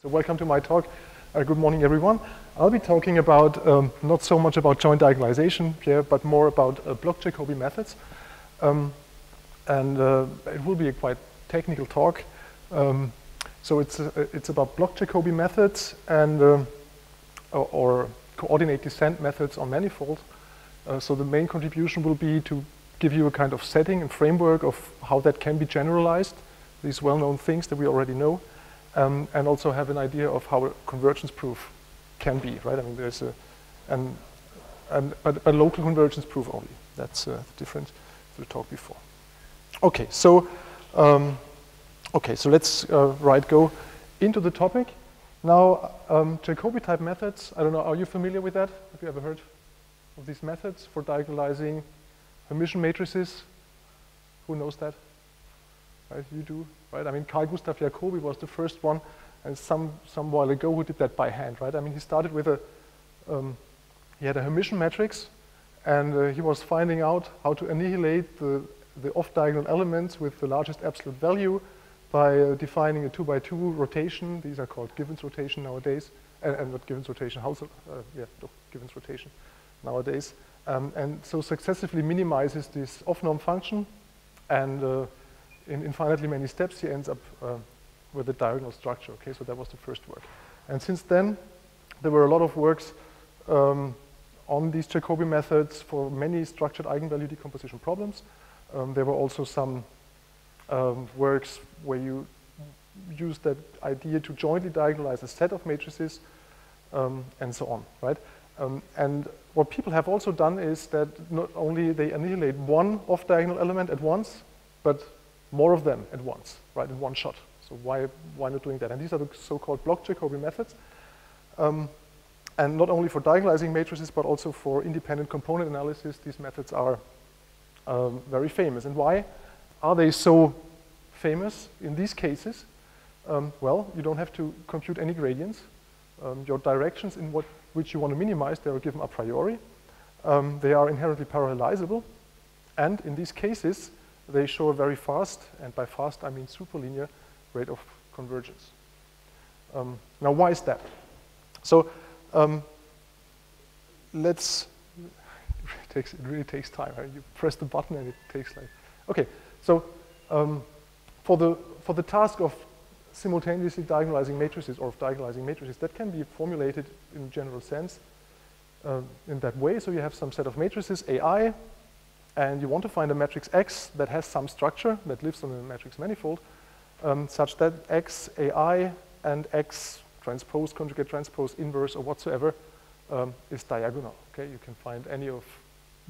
So welcome to my talk. Good morning, everyone. I'll be talking about not so much about joint diagonalization here, but more about block Jacobi methods. It will be a quite technical talk. So it's about block Jacobi methods and or coordinate descent methods on manifolds. So the main contribution will be to give you a kind of setting and framework of how that can be generalized, these well-known things that we already know. And also have an idea of how a convergence proof can be, right? I mean, there's but local convergence proof only. That's different to the talk before. Okay, so let's go into the topic. Now, Jacobi type methods. I don't know. Are you familiar with that? Have you ever heard of these methods for diagonalizing Hermitian matrices? Who knows that? Right, you do, right? I mean, Carl Gustav Jacobi was the first one, and some while ago who did that by hand, right? I mean, he started with he had a Hermitian matrix, and he was finding out how to annihilate the off-diagonal elements with the largest absolute value by defining a 2x2 rotation. These are called Givens rotation nowadays, and not Givens rotation, Givens rotation nowadays. And so successively minimizes this off-norm function, and in infinitely many steps, he ends up with a diagonal structure. Okay, so that was the first work. And since then, there were a lot of works on these Jacobi methods for many structured eigenvalue decomposition problems. There were also some works where you use that idea to jointly diagonalize a set of matrices, and so on, right? And what people have also done is that not only they annihilate one off-diagonal element at once, but more of them at once, right, in one shot. So why not doing that? And these are the so-called block Jacobi methods. And not only for diagonalizing matrices, but also for independent component analysis, these methods are very famous. And why are they so famous in these cases? Well, you don't have to compute any gradients. Your directions in which you want to minimize, they are given a priori. They are inherently parallelizable. And in these cases, they show a very fast, and by fast I mean superlinear, rate of convergence. Now, why is that? So it really takes time. Right? You press the button and it takes like, okay. So for the task of simultaneously diagonalizing matrices or of diagonalizing matrices, that can be formulated in a general sense in that way. So you have some set of matrices, AI, and you want to find a matrix X that has some structure that lives on a matrix manifold, such that X, AI, and X transpose, conjugate transpose, inverse, or whatsoever is diagonal. Okay, you can find any of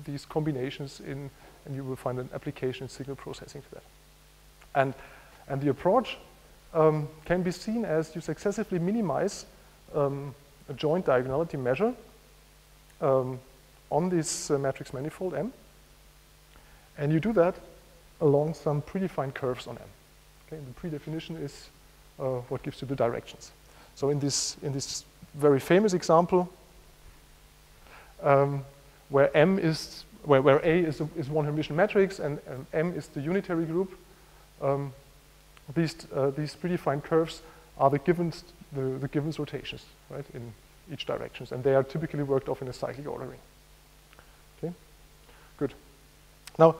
these combinations and you will find an application in signal processing to that. And the approach can be seen as you successively minimize a joint diagonality measure on this matrix manifold M. And you do that along some predefined curves on M. Okay, and the predefinition is what gives you the directions. So in this very famous example, where A is one Hermitian matrix and M is the unitary group, these predefined curves are the Givens rotations, right, in each direction, and they are typically worked off in a cyclic ordering. Okay, good. Now,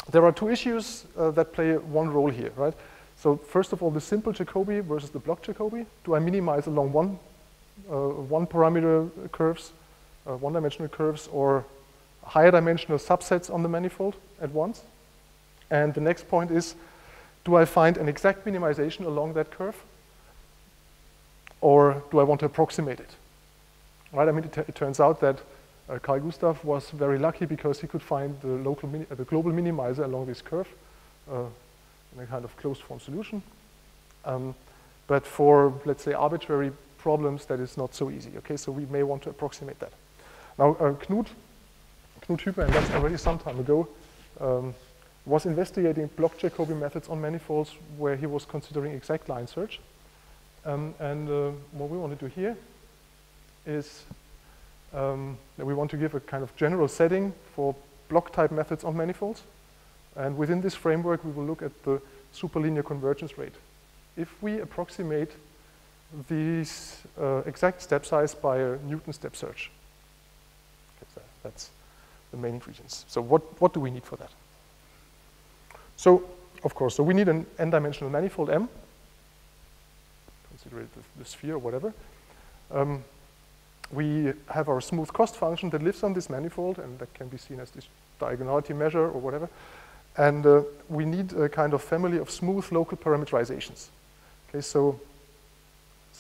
there are two issues that play one role here, right? So first of all, the simple Jacobi versus the block Jacobi. Do I minimize along one parameter curves, one-dimensional curves, or higher dimensional subsets on the manifold at once? And the next point is, do I find an exact minimization along that curve, or do I want to approximate it? Right? I mean, it turns out that Carl Gustav was very lucky because he could find the global minimizer along this curve in a kind of closed form solution. But for, let's say, arbitrary problems, that is not so easy. Okay, so we may want to approximate that. Now, Knut Hüper, and that's already some time ago, was investigating block Jacobi methods on manifolds where he was considering exact line search. What we want to do here is that we want to give a kind of general setting for block type methods on manifolds. And within this framework, we will look at the superlinear convergence rate if we approximate these exact step size by a Newton step search. Okay, so that's the main ingredients. So what do we need for that? So, of course, so we need an n-dimensional manifold M. Consider it the sphere or whatever. We have our smooth cost function that lives on this manifold, and that can be seen as this diagonality measure or whatever. And we need a kind of family of smooth local parameterizations. Okay, so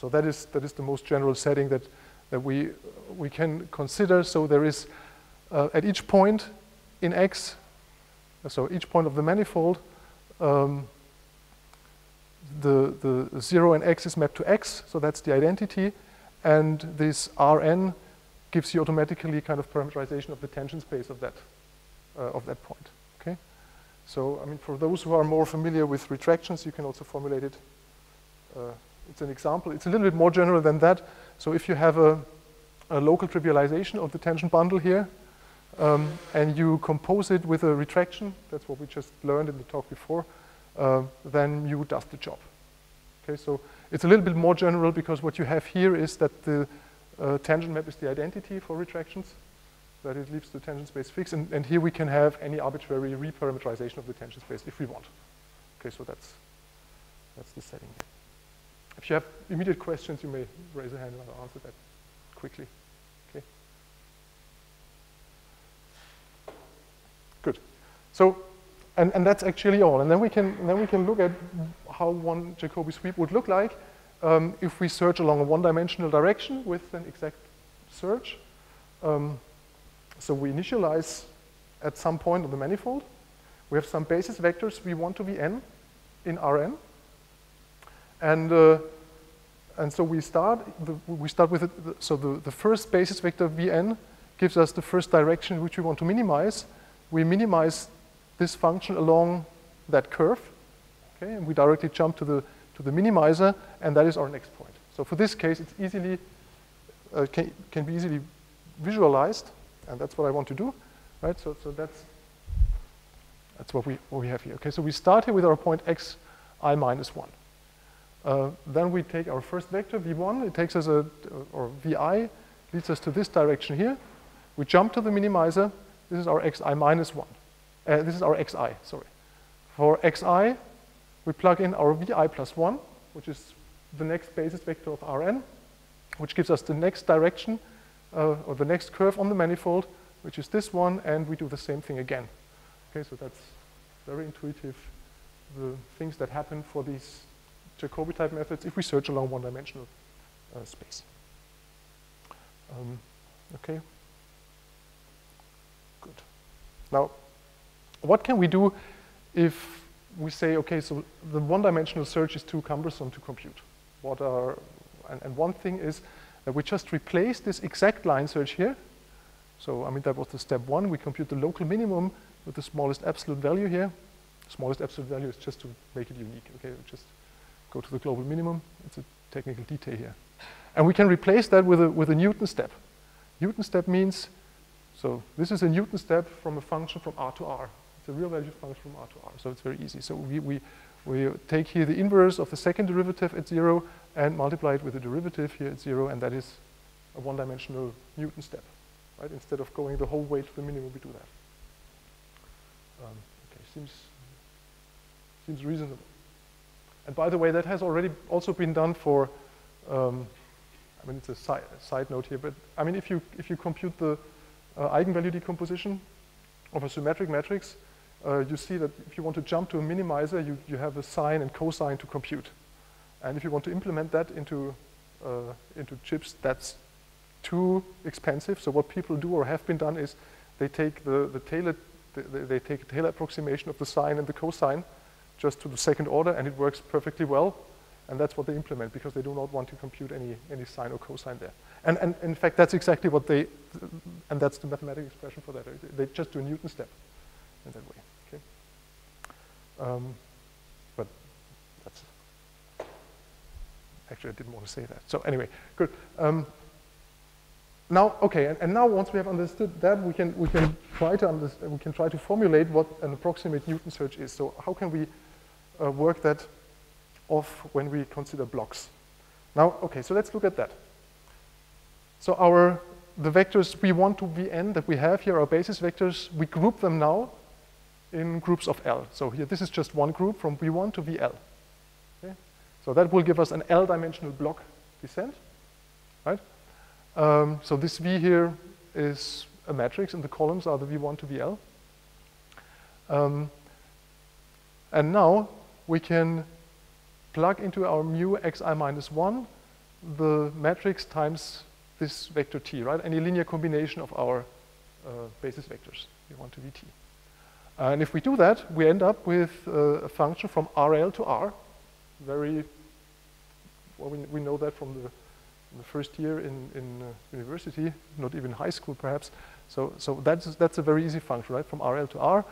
that is the most general setting that we can consider. So there is at each point in X, so each point of the manifold, the 0 in X is mapped to X, so that's the identity, and this Rn gives you automatically kind of parameterization of the tension space of that point. Okay, so I mean, for those who are more familiar with retractions, you can also formulate it. It's an example. It's a little bit more general than that. So if you have a local trivialization of the tension bundle here, and you compose it with a retraction, that's what we just learned in the talk before, then you does the job. Okay, so it's a little bit more general because what you have here is that the tangent map is the identity for retractions, that it leaves the tension space fixed, and here we can have any arbitrary reparameterization of the tension space if we want. Okay, so that's the setting here. If you have immediate questions, you may raise a hand and I'll answer that quickly. Okay. Good. So, and that's actually all. And then we can look at how one Jacobi sweep would look like if we search along a one-dimensional direction with an exact search. So we initialize at some point on the manifold. We have some basis vectors v1 to vn in Rn. And so we start with it. So the first basis vector Vn gives us the first direction which we want to minimize. We minimize this function along that curve, okay, and we directly jump to the minimizer, and that is our next point. So for this case, it's easily can be easily visualized, and that's what I want to do, right? So that's what we have here. Okay, so we start here with our point xi minus 1. Then we take our first vector, v1. It takes us or vi leads us to this direction here. We jump to the minimizer. This is our xi minus 1. This is our xi, sorry. For xi, we plug in our vi plus 1, which is the next basis vector of Rn, which gives us the next direction, or the next curve on the manifold, which is this one, and we do the same thing again. Okay, so that's very intuitive, the things that happen for these Jacobi type methods if we search along one-dimensional space. Okay. Good. Now, what can we do if we say, okay, so the one-dimensional search is too cumbersome to compute? And one thing is that we just replace this exact line search here. So, I mean, that was the step 1. We compute the local minimum with the smallest absolute value here. The smallest absolute value is just to make it unique. Okay, we just go to the global minimum. It's a technical detail here. And we can replace that with a Newton step. Newton step means, so this is a Newton step from a function from R to R. It's a real value function from R to R, so it's very easy. So we take here the inverse of the second derivative at 0 and multiply it with the derivative here at 0, and that is a one-dimensional Newton step, right? Instead of going the whole way to the minimum, we do that. Okay, seems reasonable. And by the way, that has already also been done for, I mean, it's a side note here, but I mean, if you compute the eigenvalue decomposition of a symmetric matrix, you see that if you want to jump to a minimizer, you have a sine and cosine to compute. And if you want to implement that into chips, that's too expensive. So what people do or have been done is they take they take a Taylor approximation of the sine and the cosine just to the second order, and it works perfectly well. And that's what they implement because they do not want to compute any sine or cosine there. And in fact, that's exactly what and that's the mathematical expression for that. They just do a Newton step in that way. Okay. But that's actually I didn't want to say that. So anyway, good. Now, okay, and now once we have understood that, we can try to formulate what an approximate Newton search is. So how can we work that of when we consider blocks. Now, okay, so let's look at that. So the vectors v1 to vn that we have here, our basis vectors, we group them now in groups of L. So here, this is just one group from v1 to vl. Okay? So that will give us an L-dimensional block descent, right? So this V here is a matrix, and the columns are the v1 to vl. And now we can plug into our mu xi minus 1 the matrix times this vector t, right? Any linear combination of our basis vectors, v1 to vt. And if we do that, we end up with a function from RL to R. Very, well, we know that from the first year in university, not even high school perhaps. So that's a very easy function, right? From RL to R.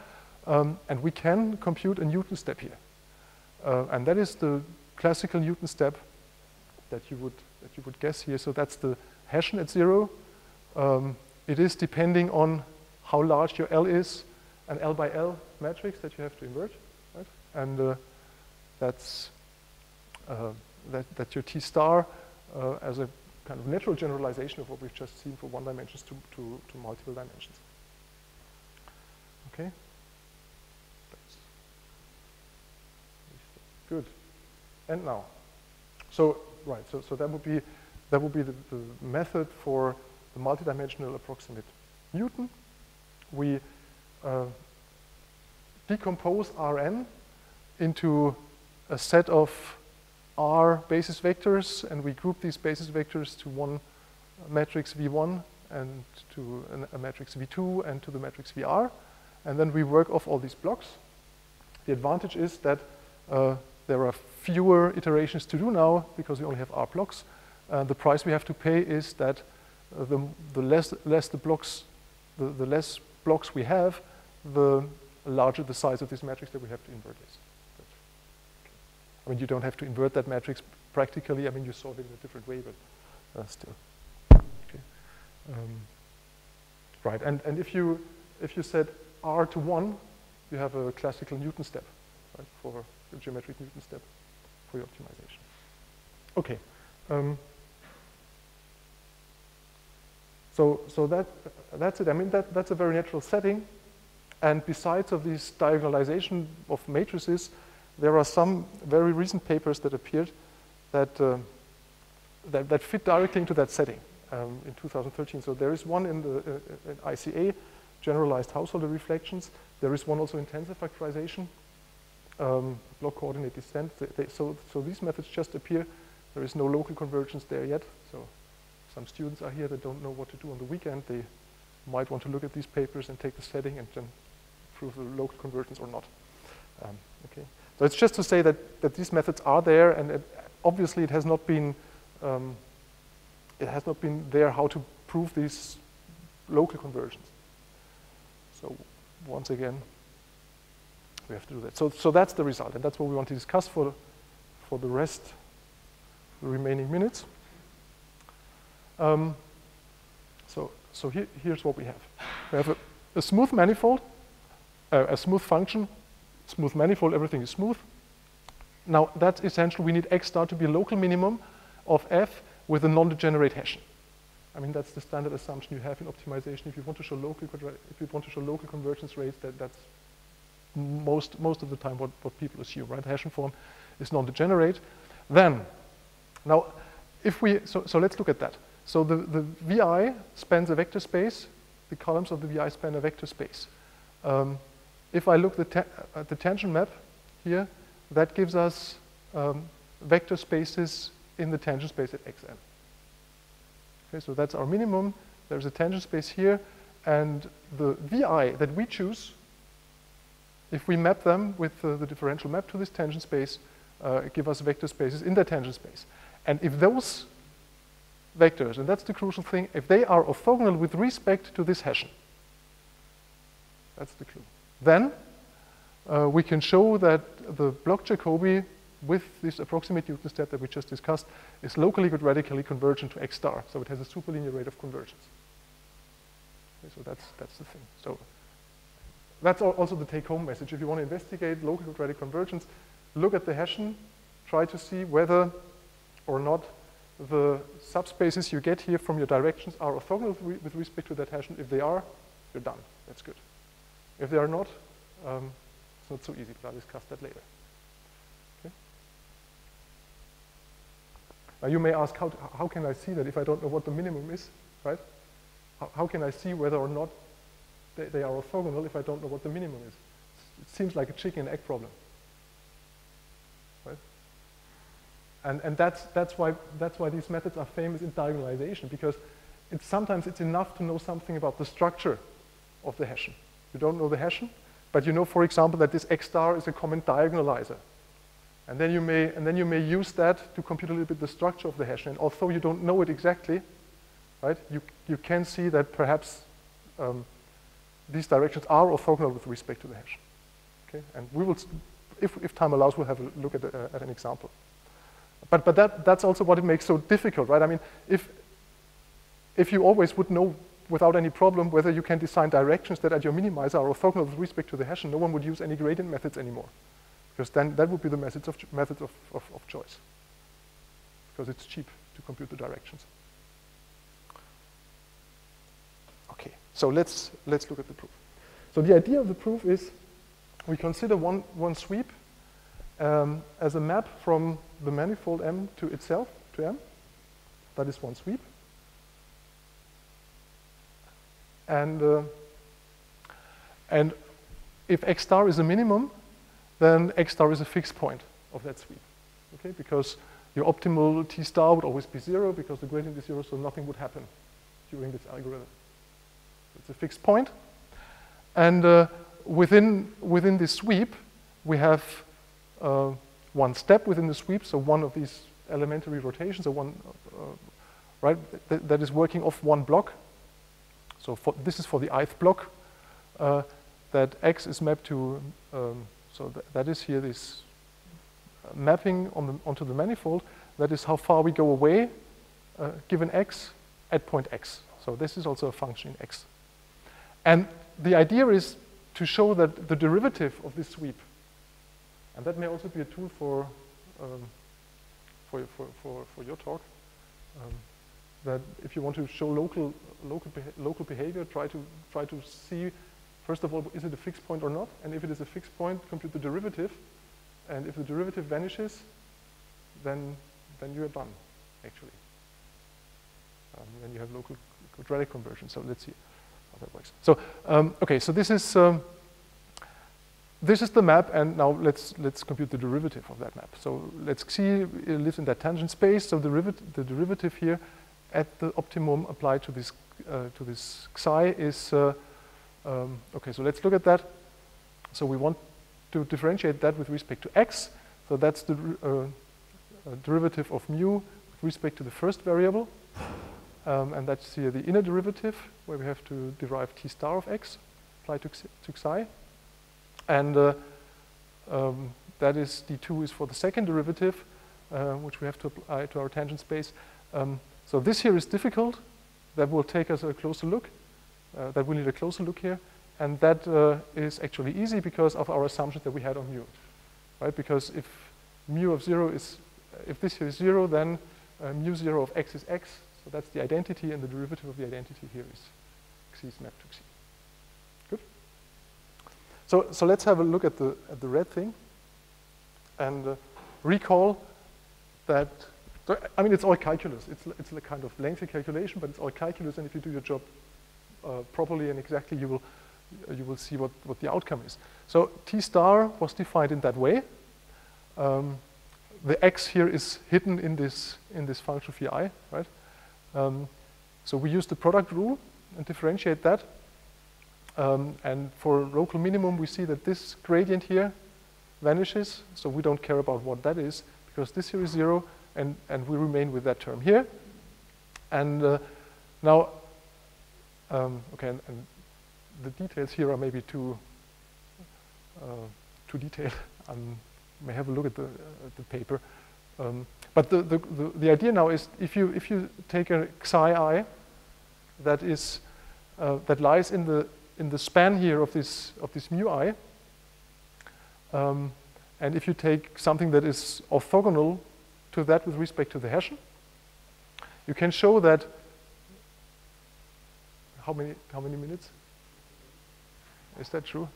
And we can compute a Newton step here. And that is the classical Newton step that you would guess here. So that's the Hessian at 0. It is depending on how large your L is, an L by L matrix that you have to invert, right? And that's your T star as a kind of natural generalization of what we've just seen for one dimensions to multiple dimensions. Okay. Good. And now, so right, so that would be the method for the multidimensional approximate Newton. We decompose Rn into a set of R basis vectors, and we group these basis vectors to one matrix V1 and to a matrix V2 and to the matrix VR, and then we work off all these blocks. The advantage is that there are fewer iterations to do now because we only have R blocks. The price we have to pay is that the less blocks we have, the larger the size of this matrix that we have to invert is. I mean, you don't have to invert that matrix practically. I mean, you solve it in a different way, but still. Okay. Right, and if you said R to 1, you have a classical Newton step, right, for the geometric Newton step for your optimization. Okay. So that's it. I mean, that's a very natural setting. And besides of this diagonalization of matrices, there are some very recent papers that appeared that fit directly into that setting in 2013. So there is one in ICA, generalized householder reflections. There is one also in tensor factorization, block coordinate descent. So these methods just appear. There is no local convergence there yet. So some students are here that don't know what to do on the weekend. They might want to look at these papers and take the setting and then prove the local convergence or not. Okay. So it's just to say that these methods are there, and obviously it has not been there how to prove these local conversions. So once again, we have to do that. So that's the result, and that's what we want to discuss for the remaining minutes. So here's what we have. We have a smooth manifold, a smooth function, smooth manifold, everything is smooth. Now that's essentially, we need x star to be a local minimum of f with a non-degenerate Hessian. I mean, that's the standard assumption you have in optimization. If you want to show local convergence rates, that's most of the time what people assume, right? Hessian form is non-degenerate. Then, now, so let's look at that. So the VI spans a vector space. The columns of the VI span a vector space. If I look at the tangent map here, that gives us vector spaces in the tangent space at xn. Okay, so that's our minimum. There's a tangent space here, and the VI that we choose, if we map them with the differential map to this tangent space, give us vector spaces in the tangent space. And if those vectors, and that's the crucial thing, if they are orthogonal with respect to this Hessian, that's the clue. Then we can show that the block Jacobi with this approximate Newton step that we just discussed is locally quadratically convergent to x star. So it has a superlinear rate of convergence. Okay, so that's the thing. So that's also the take-home message. If you want to investigate local quadratic convergence, look at the Hessian try to see whether or not the subspaces you get here from your directions are orthogonal with respect to that hash. And if they are, you're done. That's good. If they are not, it's not so easy, but I'll discuss that later. Okay. Now you may ask, how can I see that if I don't know what the minimum is, right? How can I see whether or not they are orthogonal if I don't know what the minimum is? It seems like a chicken and egg problem, right? And that's why these methods are famous in diagonalization, because sometimes it's enough to know something about the structure of the Hessian. You don't know the Hessian, but you know, for example, that this X star is a common diagonalizer. And then you may use that to compute a little bit the structure of the Hessian. And although you don't know it exactly, right, you can see that perhaps these directions are orthogonal with respect to the Hessian. Okay, and we will, if time allows, we'll have a look at an example. But that's also what it makes so difficult, right? I mean, if you always would know without any problem whether you can design directions that at your minimizer are orthogonal with respect to the Hessian, no one would use any gradient methods anymore, because then that would be the method of choice, because it's cheap to compute the directions. Okay, so let's look at the proof. So the idea of the proof is we consider one sweep as a map from the manifold M to itself, to M. That is one sweep. And if X star is a minimum, then X star is a fixed point of that sweep, okay? Because your optimal T star would always be 0 because the gradient is 0, so nothing would happen during this algorithm. It's a fixed point. And within this sweep, we have one step within the sweep, so one of these elementary rotations, or one, right, that is working off one block. So this is for the ith block, that X is mapped to, so that is here this mapping onto the manifold. That is how far we go away, given X, at point X. So this is also a function in X. And the idea is to show that the derivative of this sweep, and that may also be a tool for your talk, that if you want to show local behavior, try to see, first of all, is it a fixed point or not? And if it is a fixed point, compute the derivative. And if the derivative vanishes, then you are done, actually. Then you have local quadratic conversion. So let's see how that works. So okay, so this is the map, and now let's compute the derivative of that map. So let's see, it lives in that tangent space. So the derivative here at the optimum applied to this psi is, okay, so let's look at that. So we want to differentiate that with respect to X. So that's the derivative of mu with respect to the first variable. And that's here the inner derivative, where we have to derive T star of X applied to psi. And that is, D2 is for the second derivative, which we have to apply to our tangent space. So this here is difficult. That will take us a closer look. That will need a closer look here. And that is actually easy because of our assumptions that we had on mu, right? Because if mu of 0 is, if this here is 0, then mu 0 of X is X. So that's the identity, and the derivative of the identity here is Xi is mapped to Xi. Good. So let's have a look at the red thing, and recall that. I mean, it's all calculus. It's a kind of lengthy calculation, but it's all calculus. And if you do your job properly and exactly, you will see what the outcome is. So T star was defined in that way. The X here is hidden in this function phi, right? So we use the product rule and differentiate that. And for local minimum, we see that this gradient here vanishes. So we don't care about what that is, because this here is 0, and we remain with that term here. And now, okay, and the details here are maybe too detailed. May have a look at the paper. But the idea now is, if you take a psi I that is that lies in the span here of this mu I, And if you take something that is orthogonal to that with respect to the Hessian, you can show that, how many minutes? Is that true?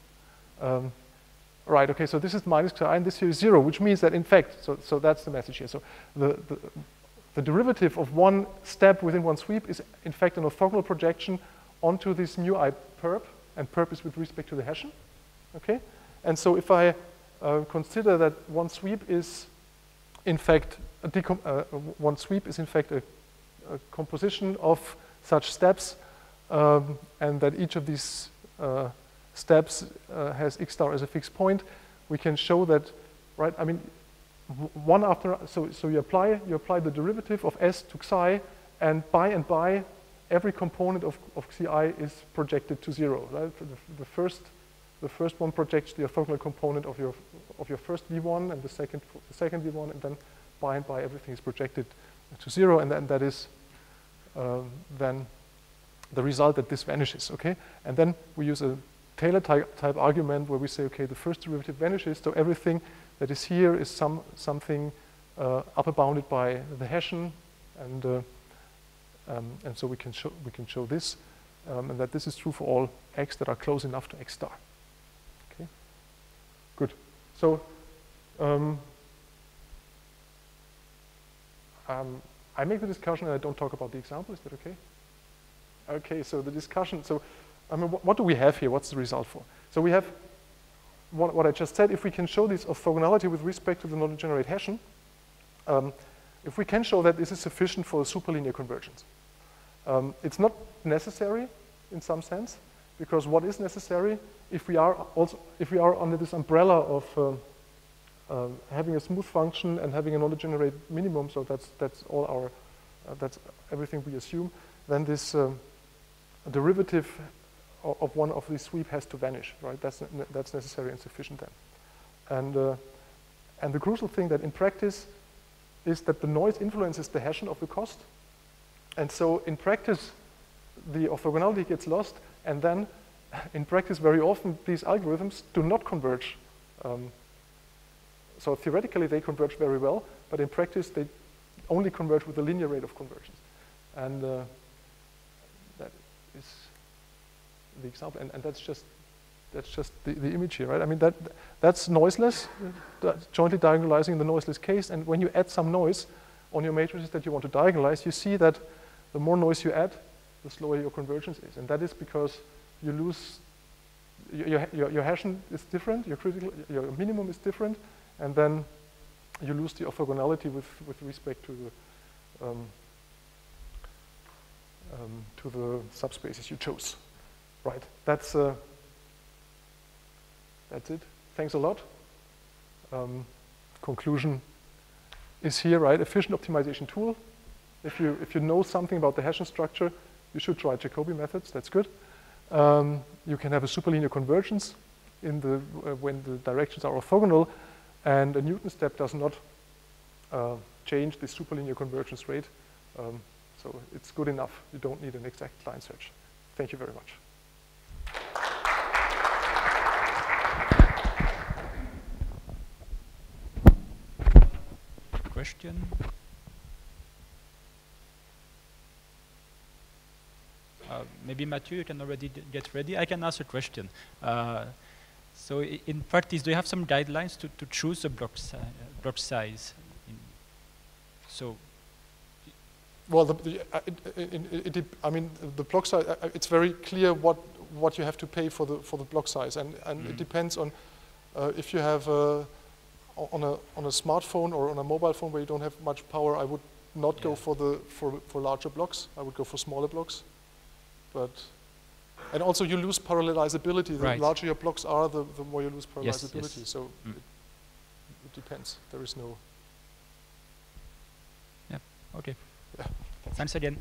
Right, okay, so this is minus xi and this here is 0, which means that in fact, so that's the message here. So the derivative of one step within one sweep is in fact an orthogonal projection onto this mu I perp, and perp is with respect to the Hessian, okay? And so if I consider that one sweep is in fact a composition of such steps, and that each of these steps has x star as a fixed point, we can show that, right? I mean, one after, so you apply the derivative of s to xi, and by every component of xi is projected to 0. Right? The first one projects the orthogonal component of your first v1, and the second v1, and then by everything is projected to 0, and then that is then the result that this vanishes. Okay, and then we use a Taylor type argument where we say, okay, the first derivative vanishes, so everything that is here is something upper bounded by the Hessian, and so we can show this, and that this is true for all x that are close enough to x star. Okay, good. So I make the discussion and I don't talk about the example. Is that okay? Okay. So the discussion. So I mean, what do we have here? What's the result for? So we have what I just said. If we can show this orthogonality with respect to the non-degenerate Hessian, if we can show that this is sufficient for a superlinear convergence, it's not necessary in some sense, because what is necessary if we are under this umbrella of having a smooth function and having a non-degenerate minimum, so that's all our that's everything we assume, then this derivative of one of these sweep has to vanish, right? That's necessary and sufficient then. And the crucial thing that in practice is that the noise influences the Hessian of the cost, and so in practice the orthogonality gets lost, and then in practice very often these algorithms do not converge. So theoretically they converge very well, but in practice they only converge with a linear rate of convergence, and that is the example, and that's just the image here, right? I mean that's noiseless, jointly diagonalizing the noiseless case, and when you add some noise on your matrices that you want to diagonalize, you see that the more noise you add, the slower your convergence is, and that is because you lose your Hessian is different, your minimum is different, and then you lose the orthogonality with respect to the subspaces you chose. Right, that's it. Thanks a lot. Conclusion is here, right? Efficient optimization tool. If you know something about the Hessian structure, you should try Jacobi methods. That's good. You can have a superlinear convergence in when the directions are orthogonal, and a Newton step does not change the superlinear convergence rate. So it's good enough. You don't need an exact line search. Thank you very much. Question? Maybe Matthew, you can already get ready. I can ask a question. So in practice, do you have some guidelines to choose a block size? So, well, I mean, the block size. It's very clear what you have to pay for the block size, and it depends on if you have on a smartphone or on a mobile phone where you don't have much power. I would not go for larger blocks. I would go for smaller blocks, and also you lose parallelizability. The larger your blocks are, the more you lose parallelizability. Yes. So it depends. There is no. Yeah. Okay. Yeah. Thanks again.